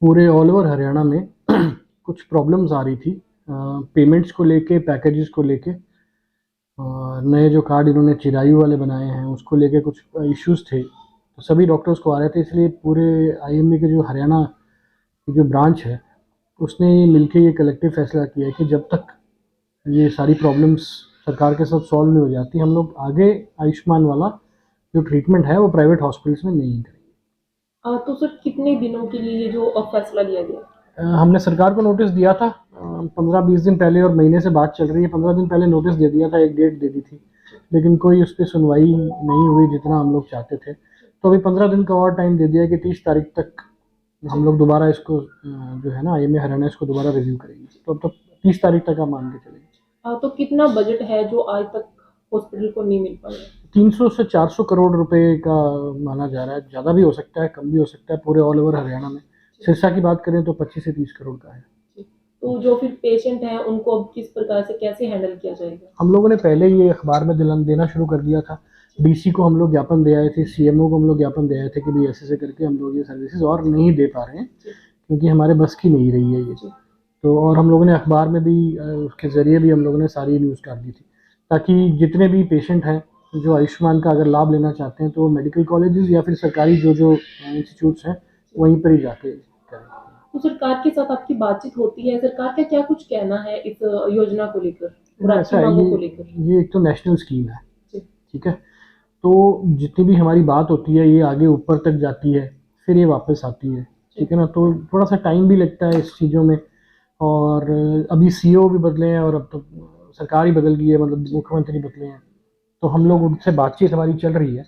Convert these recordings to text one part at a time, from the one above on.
पूरे all over Haryana में कुछ प्रॉब्लम्स आ रही थी पेमेंट्स को लेके, पैकेजेस को लेके। नए जो कार्ड इन्होंने चिरायु वाले बनाए हैं उसको लेके कुछ इश्यूज थे, तो सभी डॉक्टर्स को आ रहे थे। इसलिए पूरे आईएमए के जो हरियाणा की जो ब्रांच है उसने मिलके ये कलेक्टिव फैसला किया है कि जब तक ये सारी प्रॉब्लम्स सरकार के साथ सॉल्व नहीं हो जाती, हम लोग आगे आयुष्मान वाला जो ट्रीटमेंट है वो प्राइवेट हॉस्पिटल्स में नहीं करेंगे। तो सर कितने दिनों के लिए ये जो फैसला लिया गया? हमने सरकार को नोटिस दिया था 15-20 दिन पहले, और महीने से बात चल रही है। 15 दिन पहले नोटिस दे दिया था, एक डेट दे दी थी, लेकिन कोई उस पर सुनवाई नहीं हुई जितना हम लोग चाहते थे। तो अभी 15 दिन का और टाइम दे दिया कि 30 तारीख तक हम लोग दोबारा इसको जो है ना आईएमए हरियाणा इसको दोबारा रिव्यू करेंगे। तो अब तो 30 तारीख तक आप मान के चलेंगे। तो कितना बजट है जो आज तक हॉस्पिटल को नहीं मिल पाया? 300 से 400 करोड़ रुपए का माना जा रहा है। ज़्यादा भी हो सकता है, कम भी हो सकता है, पूरे ऑल ओवर हरियाणा में। सिरसा की बात करें तो 25 से 30 करोड़ का है। तो जो फिर पेशेंट है उनको अब किस प्रकार से कैसे हैंडल किया जाएगा? हम लोगों ने पहले ये अखबार में दिलान देना शुरू कर दिया था। डीसी को हम लोग ज्ञापन दे आए थे, सीएमओ को हम लोग ज्ञापन दे आए थे कि भाई ऐसे करके हम लोग ये सर्विसेज और नहीं दे पा रहे हैं क्योंकि हमारे बस की नहीं रही है ये। तो और हम लोगों ने अखबार में भी उसके ज़रिए भी हम लोगों ने सारी न्यूज़ डाल दी थी, ताकि जितने भी पेशेंट हैं जो आयुष्मान का अगर लाभ लेना चाहते हैं तो मेडिकल कॉलेजेस या फिर सरकारी जो इंस्टीट्यूट्स हैं वहीं पर ही जाके करें। तो सरकार के साथ आपकी बातचीत होती है? सरकार का क्या कुछ कहना है इस योजना को लेकर और ऐसा आपकी है, मांगों को लेकर? ये एक तो नेशनल स्कीम है, ठीक है। तो जितनी भी हमारी बात होती है ये आगे ऊपर तक जाती है, फिर ये वापस आती है, ठीक है ना। तो थोड़ा सा टाइम भी लगता है इस चीज़ों में। और अभी सीईओ भी बदले हैं और अब तो सरकार ही बदल गई है, मतलब मुख्यमंत्री बदले हैं। तो हम लोग उनसे बातचीत हमारी चल रही है।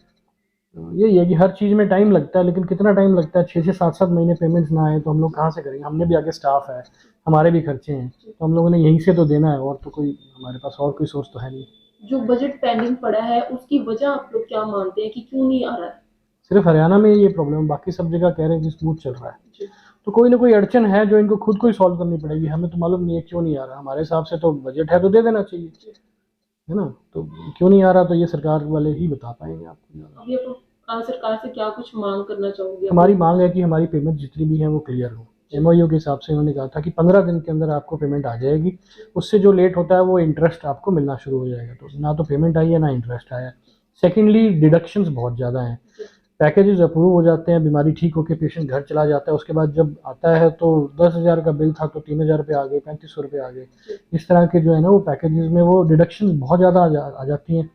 तो यही है कि हर चीज़ में टाइम लगता है, लेकिन कितना टाइम लगता है? 6 से 7 महीने पेमेंट्स ना आए तो हम लोग कहाँ से करेंगे? हमने भी आगे स्टाफ है, हमारे भी खर्चे हैं, तो हम लोगों ने यहीं से तो देना है, और तो कोई हमारे पास और कोई सोर्स तो है नहीं। जो बजट पेंडिंग पड़ा है उसकी वजह आप लोग क्या मानते हैं कि क्यों नहीं आ रहा है? सिर्फ हरियाणा में ये प्रॉब्लम, बाकी सब जगह कह रहे हैं कि स्मूथ चल रहा है। तो कोई ना कोई अड़चन है जो इनको खुद को ही सॉल्व करनी पड़ेगी। हमें तो मालूम नहीं है क्यों नहीं आ रहा। हमारे हिसाब से तो बजट है तो दे देना चाहिए, है ना। तो क्यों नहीं आ रहा तो ये सरकार वाले ही बता पाएंगे आपको। अभी आप सरकार से क्या कुछ मांग करना चाहोगे? हमारी मांग है कि हमारी पेमेंट जितनी भी है वो क्लियर हो। एमओयू के हिसाब से उन्होंने कहा था कि 15 दिन के अंदर आपको पेमेंट आ जाएगी। उससे जो लेट होता है वो इंटरेस्ट आपको मिलना शुरू हो जाएगा। तो ना तो पेमेंट आई है ना इंटरेस्ट आया। सेकेंडली, डिडक्शंस बहुत ज़्यादा हैं। पैकेजेस अप्रूव हो जाते हैं, बीमारी ठीक होकर पेशेंट घर चला जाता है, उसके बाद जब आता है तो 10,000 का बिल था तो 3,000 रुपये आ गए, 3500 रुपये आ गए। इस तरह के जो है ना वो पैकेजेस में वो डिडक्शन बहुत ज़्यादा आ जाती हैं,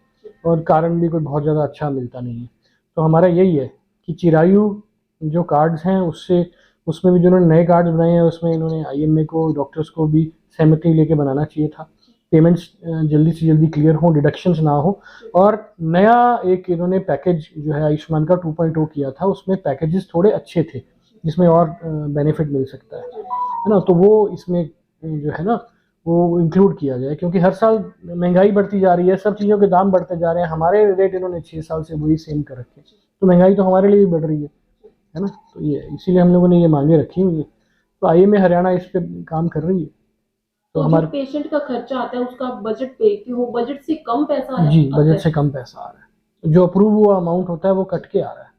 और कारण भी कोई बहुत ज़्यादा अच्छा मिलता नहीं है। तो हमारा यही है कि चिरायु जो कार्ड्स हैं उससे, उसमें भी जो उन्होंने नए कार्ड्स बनाए हैं उसमें इन्होंने आईएमए को, डॉक्टर्स को भी सहमति लेके बनाना चाहिए था। पेमेंट्स जल्दी से जल्दी क्लियर हो, डिडक्शंस ना हो। और नया एक इन्होंने पैकेज जो है आयुष्मान का 2.0 किया था, उसमें पैकेजेस थोड़े अच्छे थे जिसमें और बेनिफिट मिल सकता है ना। तो वो इसमें जो है ना वो इंक्लूड किया जाए, क्योंकि हर साल महंगाई बढ़ती जा रही है, सब चीज़ों के दाम बढ़ते जा रहे हैं। हमारे रेट इन्होंने 6 साल से वही सेम कर रखे हैं, तो महंगाई तो हमारे लिए भी बढ़ रही है ना। तो ये इसीलिए हम लोगों ने ये मांगे रखी हुई है। तो आईएमए हरियाणा इस पर काम कर रही है। तो तो जो हमारे पेशेंट का खर्चा आता है उसका आप बजट देखते हो, बजट से कम पैसा जी आता बजट है? से कम पैसा आ रहा है। जो अप्रूव हुआ अमाउंट होता है वो कट के आ रहा है।